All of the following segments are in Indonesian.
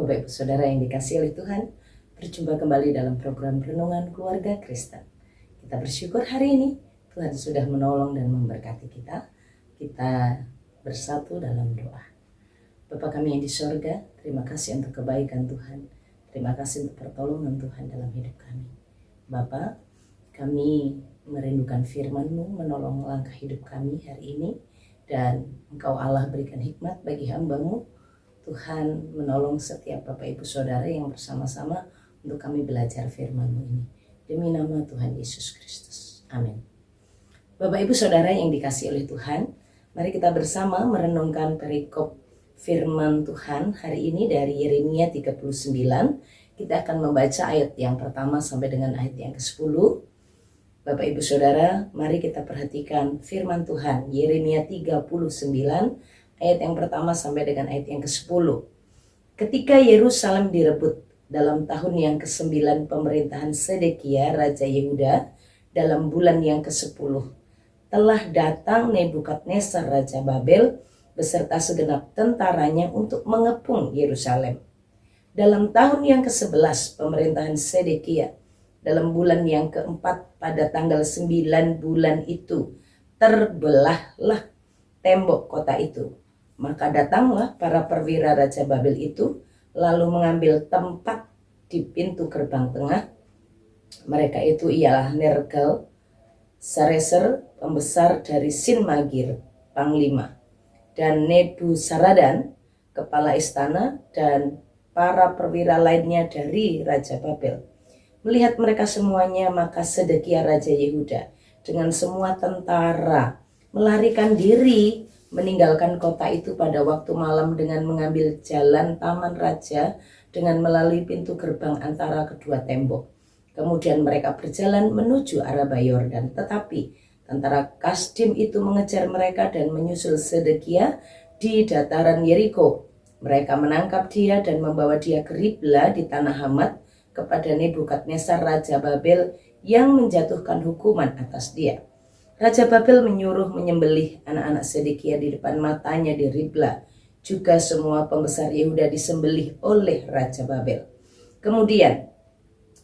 Bapak Ibu Saudara yang dikasihi oleh Tuhan, berjumpa kembali dalam program Renungan Keluarga Kristen. Kita bersyukur hari ini Tuhan sudah menolong dan memberkati kita. Kita bersatu dalam doa. Bapa kami yang di sorga, terima kasih untuk kebaikan Tuhan. Terima kasih untuk pertolongan Tuhan dalam hidup kami. Bapa, kami merindukan firman-Mu menolong langkah hidup kami hari ini. Dan Engkau Allah berikan hikmat bagi hamba-Mu. Tuhan menolong setiap Bapak Ibu Saudara yang bersama-sama untuk kami belajar firman-Mu ini. Demi nama Tuhan Yesus Kristus. Amin. Bapak Ibu Saudara yang dikasihi oleh Tuhan, mari kita bersama merenungkan perikop firman Tuhan hari ini dari Yeremia 39. Kita akan membaca ayat yang pertama sampai dengan ayat yang ke-10. Bapak Ibu Saudara, mari kita perhatikan firman Tuhan Yeremia 39 ayat yang pertama sampai dengan ayat yang ke-10. Ketika Yerusalem direbut dalam tahun yang ke-9 pemerintahan Sedekia Raja Yehuda, dalam bulan yang ke-10, telah datang Nebukadnezar Raja Babel beserta segenap tentaranya untuk mengepung Yerusalem. Dalam tahun yang ke-11 pemerintahan Sedekia, dalam bulan yang ke-4 pada tanggal 9 bulan itu, terbelahlah tembok kota itu. Maka datanglah para perwira Raja Babel itu, lalu mengambil tempat di pintu gerbang tengah. Mereka itu ialah Nergal, Sareser, pembesar dari Sinmagir, panglima, dan Nebuzaradan, kepala istana, dan para perwira lainnya dari Raja Babel. Melihat mereka semuanya, maka Sedekia Raja Yehuda dengan semua tentara melarikan diri, meninggalkan kota itu pada waktu malam dengan mengambil jalan Taman Raja dengan melalui pintu gerbang antara kedua tembok. Kemudian mereka berjalan menuju Araba Yordan, tetapi tentara Kasdim itu mengejar mereka dan menyusul Sedekia di dataran Yeriko. Mereka menangkap dia dan membawa dia ke Ribla di tanah Hamat kepada Nebukadnezar Raja Babel yang menjatuhkan hukuman atas dia. Raja Babel menyuruh menyembelih anak-anak Sedekia di depan matanya di Ribla. Juga semua pembesar Yehuda disembelih oleh Raja Babel. Kemudian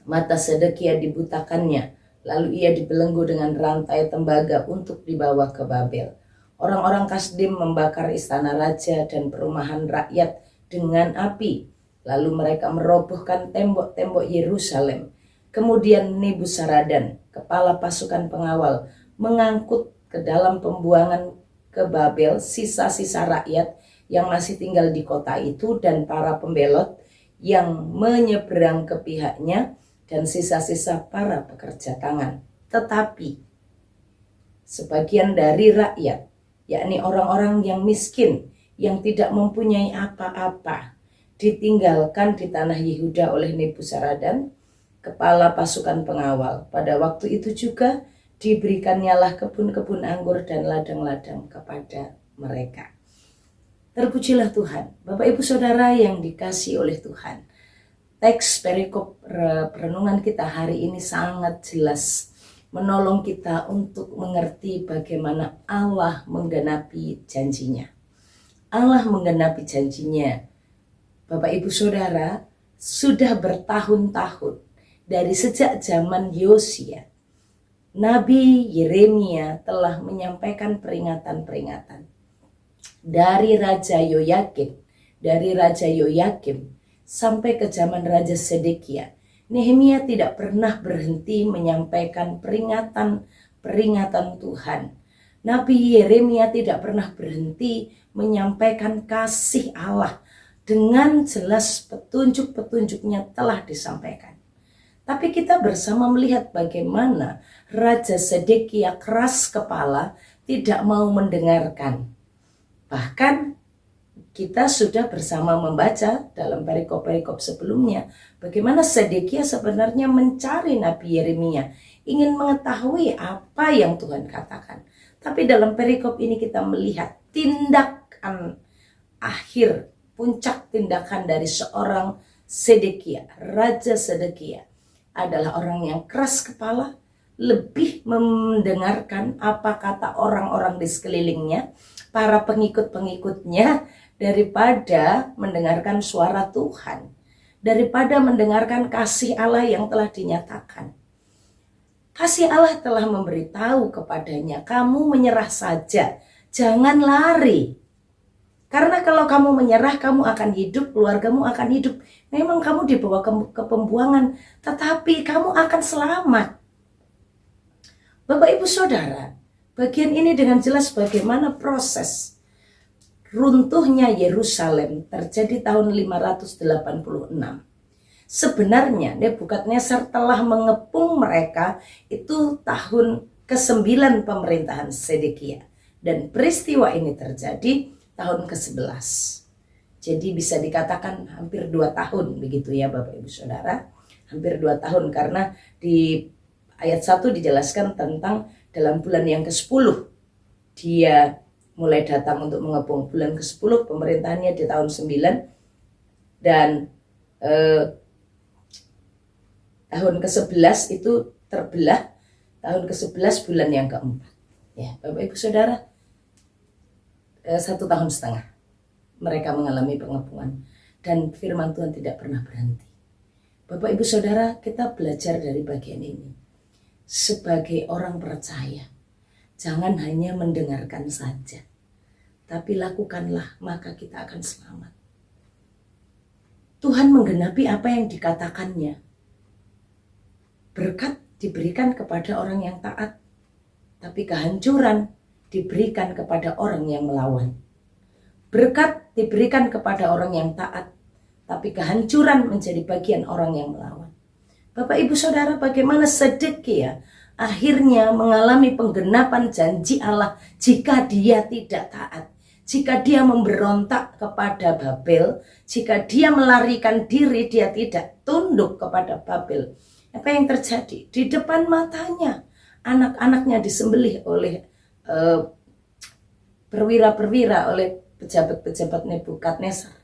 mata Sedekia dibutakannya, lalu ia dibelenggu dengan rantai tembaga untuk dibawa ke Babel. Orang-orang Kasdim membakar istana raja dan perumahan rakyat dengan api. Lalu mereka merobohkan tembok-tembok Yerusalem. Kemudian Nebuzaradan, kepala pasukan pengawal, mengangkut ke dalam pembuangan ke Babel sisa-sisa rakyat yang masih tinggal di kota itu dan para pembelot yang menyeberang ke pihaknya dan sisa-sisa para pekerja tangan. Tetapi sebagian dari rakyat, yakni orang-orang yang miskin yang tidak mempunyai apa-apa, ditinggalkan di tanah Yehuda oleh Nebuzaradan, kepala pasukan pengawal. Pada waktu itu juga diberikannya kebun-kebun anggur dan ladang-ladang kepada mereka. Terpujilah Tuhan. Bapak Ibu Saudara yang dikasihi oleh Tuhan, teks perikop perenungan kita hari ini sangat jelas menolong kita untuk mengerti bagaimana Allah menggenapi janjinya. Allah menggenapi janjinya, Bapak Ibu Saudara, sudah bertahun-tahun dari sejak zaman Yosia. Nabi Yeremia telah menyampaikan peringatan-peringatan dari Raja Yoyakim sampai ke zaman Raja Sedekia. Nehemia tidak pernah berhenti menyampaikan peringatan-peringatan Tuhan. Nabi Yeremia tidak pernah berhenti menyampaikan kasih Allah. Dengan jelas petunjuk-petunjuknya telah disampaikan. Tapi kita bersama melihat bagaimana Raja Sedekia keras kepala, tidak mau mendengarkan. Bahkan kita sudah bersama membaca dalam perikop-perikop sebelumnya bagaimana Sedekia sebenarnya mencari Nabi Yeremia, ingin mengetahui apa yang Tuhan katakan. Tapi dalam perikop ini kita melihat tindakan akhir, puncak tindakan dari seorang Sedekia, Raja Sedekia, adalah orang yang keras kepala, lebih mendengarkan apa kata orang-orang di sekelilingnya, para pengikut-pengikutnya, daripada mendengarkan suara Tuhan, daripada mendengarkan kasih Allah yang telah dinyatakan. Kasih Allah telah memberitahu kepadanya, kamu menyerah saja, jangan lari. Karena kalau kamu menyerah, kamu akan hidup, keluargamu akan hidup. Memang kamu dibawa ke pembuangan, tetapi kamu akan selamat. Bapak Ibu Saudara, bagian ini dengan jelas bagaimana proses runtuhnya Yerusalem terjadi tahun 586. Sebenarnya Nebukadnezar telah mengepung mereka itu tahun ke-9 pemerintahan Sedekia. Dan peristiwa ini terjadi tahun ke-11. Jadi bisa dikatakan hampir 2 tahun begitu ya Bapak Ibu Saudara. Hampir 2 tahun karena di ayat 1 dijelaskan tentang dalam bulan yang ke-10 dia mulai datang untuk mengepung. Bulan ke-10 pemerintahannya di tahun 9 dan tahun ke-11 itu terbelah tahun ke-11 bulan yang ke-4. Ya, Bapak Ibu Saudara, 1 tahun setengah mereka mengalami pengepungan dan firman Tuhan tidak pernah berhenti. Bapak Ibu Saudara, kita belajar dari bagian ini. Sebagai orang percaya, jangan hanya mendengarkan saja, tapi lakukanlah, maka kita akan selamat. Tuhan menggenapi apa yang dikatakannya. Berkat diberikan kepada orang yang taat, tapi kehancuran diberikan kepada orang yang melawan. Berkat diberikan kepada orang yang taat, tapi kehancuran menjadi bagian orang yang melawan. Bapak Ibu Saudara, bagaimana Sedekia akhirnya mengalami penggenapan janji Allah jika dia tidak taat, jika dia memberontak kepada Babel, jika dia melarikan diri, dia tidak tunduk kepada Babel. Apa yang terjadi? Di depan matanya anak-anaknya disembelih oleh perwira-perwira, oleh pejabat-pejabat Nebukadnezar.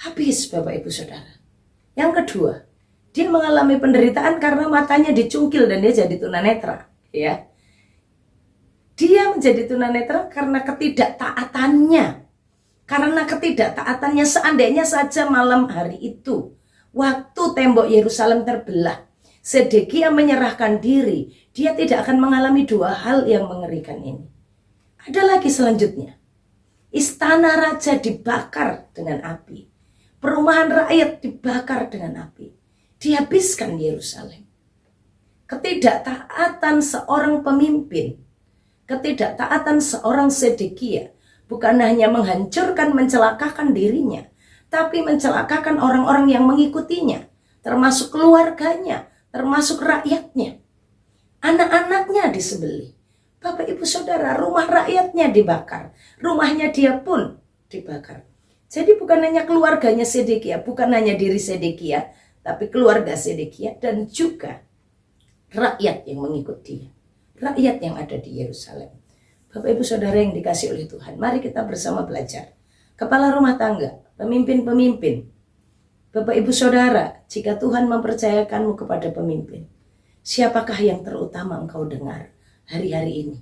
Habis Bapak Ibu Saudara. Yang kedua, dia mengalami penderitaan karena matanya dicungkil dan dia jadi tunanetra, ya. Dia menjadi tunanetra karena ketidaktaatannya. Karena ketidaktaatannya, seandainya saja malam hari itu, waktu tembok Yerusalem terbelah, Sedekia menyerahkan diri, dia tidak akan mengalami 2 hal yang mengerikan ini. Ada lagi selanjutnya. Istana raja dibakar dengan api. Perumahan rakyat dibakar dengan api. Dihabiskan Yerusalem. Ketidaktaatan seorang pemimpin, ketidaktaatan seorang Sedekia bukan hanya menghancurkan, mencelakakan dirinya, tapi mencelakakan orang-orang yang mengikutinya, termasuk keluarganya, termasuk rakyatnya. Anak-anaknya disembelih. Bapak Ibu Saudara, rumah rakyatnya dibakar, rumahnya dia pun dibakar. Jadi bukan hanya keluarganya Sedekia, bukan hanya diri Sedekia, tapi keluarga Sedekia dan juga rakyat yang mengikut dia, rakyat yang ada di Yerusalem. Bapak Ibu Saudara yang dikasih oleh Tuhan, mari kita bersama belajar. Kepala rumah tangga, pemimpin-pemimpin, Bapak Ibu Saudara, jika Tuhan mempercayakanmu kepada pemimpin, siapakah yang terutama engkau dengar hari-hari ini?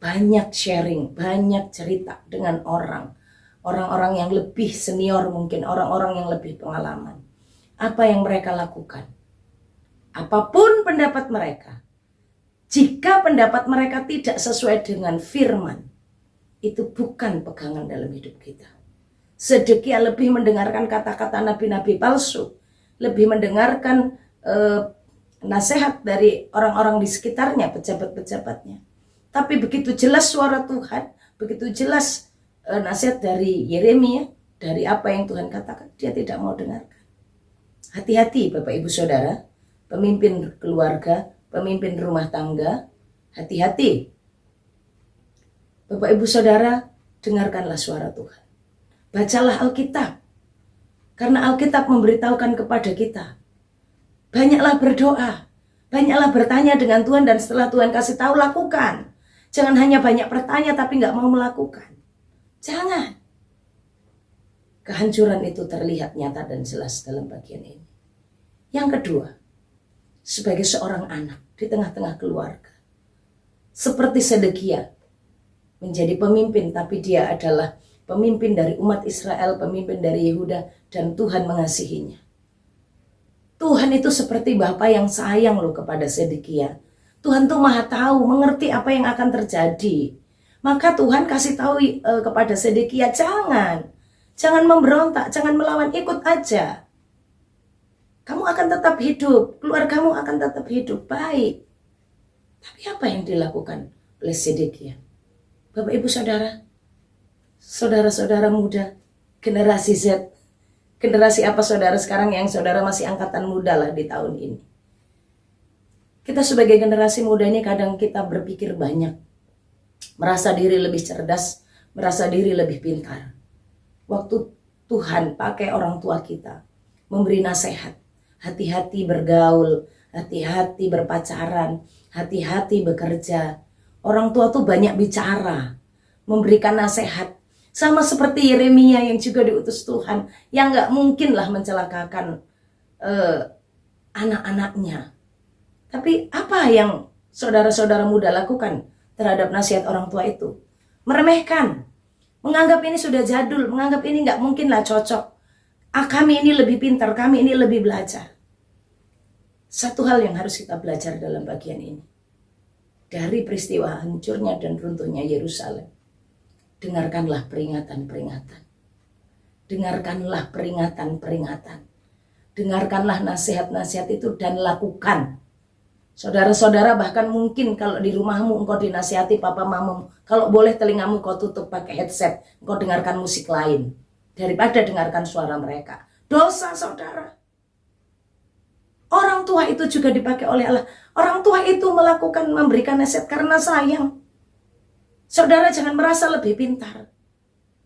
Banyak sharing, banyak cerita dengan orang-orang yang lebih senior, mungkin orang-orang yang lebih pengalaman. Apa yang mereka lakukan? Apapun pendapat mereka, jika pendapat mereka tidak sesuai dengan firman, itu bukan pegangan dalam hidup kita. Sedekia lebih mendengarkan kata-kata nabi-nabi palsu, lebih mendengarkan nasihat dari orang-orang di sekitarnya, pejabat-pejabatnya. Tapi begitu jelas suara Tuhan, begitu jelas nasihat dari Yeremia, dari apa yang Tuhan katakan, dia tidak mau dengarkan. Hati-hati Bapak Ibu Saudara, pemimpin keluarga, pemimpin rumah tangga, hati-hati. Bapak Ibu Saudara, dengarkanlah suara Tuhan. Bacalah Alkitab, karena Alkitab memberitahukan kepada kita. Banyaklah berdoa, banyaklah bertanya dengan Tuhan, dan setelah Tuhan kasih tahu, lakukan. Jangan hanya banyak bertanya tapi nggak mau melakukan. Jangan. Kehancuran itu terlihat nyata dan jelas dalam bagian ini. Yang kedua, sebagai seorang anak di tengah-tengah keluarga, seperti Sedekia, menjadi pemimpin, tapi dia adalah pemimpin dari umat Israel, pemimpin dari Yehuda, dan Tuhan mengasihinya. Tuhan itu seperti Bapa yang sayang loh kepada Sedekia. Tuhan tuh maha tahu, mengerti apa yang akan terjadi. Maka Tuhan kasih tahu kepada Sedekia, jangan memberontak, jangan melawan, ikut aja. Kamu akan tetap hidup, keluargamu akan tetap hidup, baik. Tapi apa yang dilakukan oleh Sedekia? Bapak Ibu Saudara, saudara-saudara muda, generasi Z, generasi apa saudara sekarang yang saudara masih angkatan muda lah di tahun ini. Kita sebagai generasi muda ini kadang kita berpikir banyak, merasa diri lebih cerdas, merasa diri lebih pintar. Waktu Tuhan pakai orang tua kita, memberi nasihat, hati-hati bergaul, hati-hati berpacaran, hati-hati bekerja. Orang tua tuh banyak bicara, memberikan nasihat. Sama seperti Yeremia yang juga diutus Tuhan, yang gak mungkin lah mencelakakan anak-anaknya. Tapi apa yang saudara-saudara muda lakukan terhadap nasihat orang tua itu? Meremehkan, menganggap ini sudah jadul, menganggap ini gak mungkin lah cocok. Kami ini lebih pintar, kami ini lebih belajar. Satu hal yang harus kita belajar dalam bagian ini. Dari peristiwa hancurnya dan runtuhnya Yerusalem, dengarkanlah peringatan-peringatan. Dengarkanlah peringatan-peringatan. Dengarkanlah nasihat-nasihat itu dan lakukan. Saudara-saudara, bahkan mungkin kalau di rumahmu engkau dinasihati papa mamamu, kalau boleh telingamu kau tutup pakai headset, engkau dengarkan musik lain daripada dengarkan suara mereka. Dosa, saudara. Orang tua itu juga dipakai oleh Allah. Orang tua itu memberikan nasihat karena sayang. Saudara jangan merasa lebih pintar.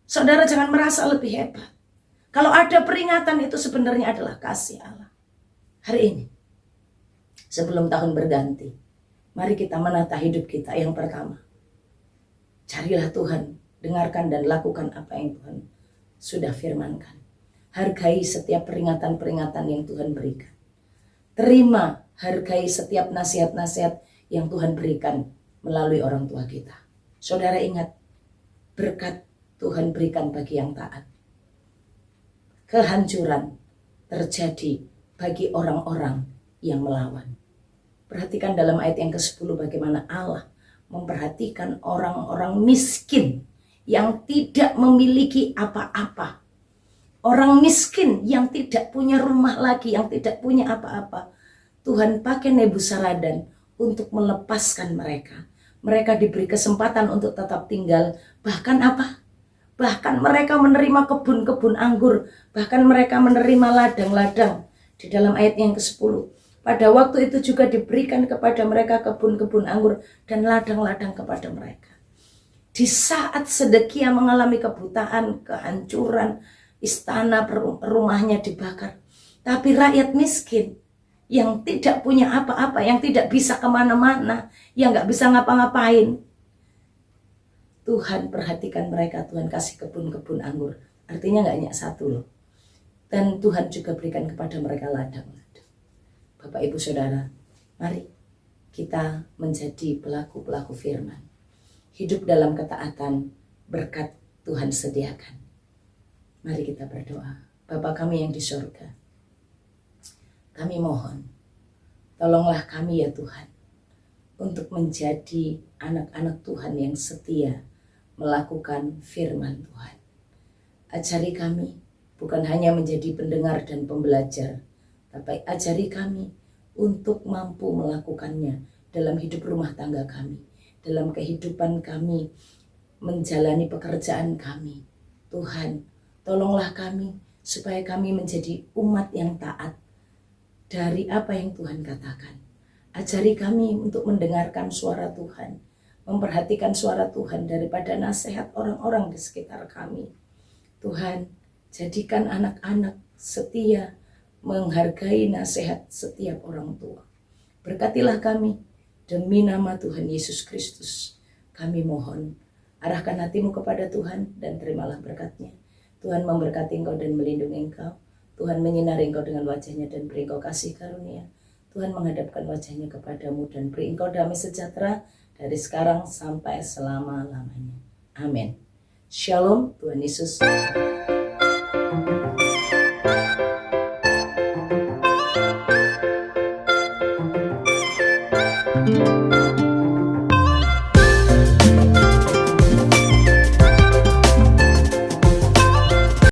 Saudara jangan merasa lebih hebat. Kalau ada peringatan itu sebenarnya adalah kasih Allah. Hari ini, sebelum tahun berganti, mari kita menata hidup kita yang pertama. Carilah Tuhan, dengarkan dan lakukan apa yang Tuhan sudah firmankan. Hargai setiap peringatan-peringatan yang Tuhan berikan. Terima, hargai setiap nasihat-nasihat yang Tuhan berikan melalui orang tua kita. Saudara ingat, berkat Tuhan berikan bagi yang taat. Kehancuran terjadi bagi orang-orang yang melawan. Perhatikan dalam ayat yang ke-10 bagaimana Allah memperhatikan orang-orang miskin yang tidak memiliki apa-apa. Orang miskin yang tidak punya rumah lagi, yang tidak punya apa-apa. Tuhan pakai Nebuzaradan untuk melepaskan mereka. Mereka diberi kesempatan untuk tetap tinggal. Bahkan apa? Bahkan mereka menerima kebun-kebun anggur. Bahkan mereka menerima ladang-ladang. Di dalam ayat yang ke-10. Pada waktu itu juga diberikan kepada mereka kebun-kebun anggur dan ladang-ladang kepada mereka. Di saat Sedekia mengalami kebutaan, kehancuran, istana rumahnya dibakar. Tapi rakyat miskin yang tidak punya apa-apa, yang tidak bisa kemana-mana, yang gak bisa ngapa-ngapain, Tuhan perhatikan mereka, Tuhan kasih kebun-kebun anggur. Artinya gak hanya satu loh. Dan Tuhan juga berikan kepada mereka ladang-ladang. Bapak Ibu Saudara, mari kita menjadi pelaku-pelaku firman. Hidup dalam ketaatan, berkat Tuhan sediakan. Mari kita berdoa. Bapa kami yang di surga, kami mohon, tolonglah kami ya Tuhan, untuk menjadi anak-anak Tuhan yang setia melakukan firman Tuhan. Ajari kami bukan hanya menjadi pendengar dan pembelajar, tapi ajari kami untuk mampu melakukannya dalam hidup rumah tangga kami, dalam kehidupan kami, menjalani pekerjaan kami. Tuhan, tolonglah kami supaya kami menjadi umat yang taat dari apa yang Tuhan katakan. Ajari kami untuk mendengarkan suara Tuhan, memperhatikan suara Tuhan daripada nasihat orang-orang di sekitar kami. Tuhan, jadikan anak-anak setia menghargai nasihat setiap orang tua. Berkatilah kami demi nama Tuhan Yesus Kristus. Kami mohon, arahkan hatimu kepada Tuhan dan terimalah berkat-Nya. Tuhan memberkati engkau dan melindungi engkau. Tuhan menyinari engkau dengan wajah-Nya dan beri engkau kasih karunia. Tuhan menghadapkan wajah-Nya kepadamu dan beri engkau damai sejahtera dari sekarang sampai selama-lamanya. Amin. Shalom, Tuhan Yesus.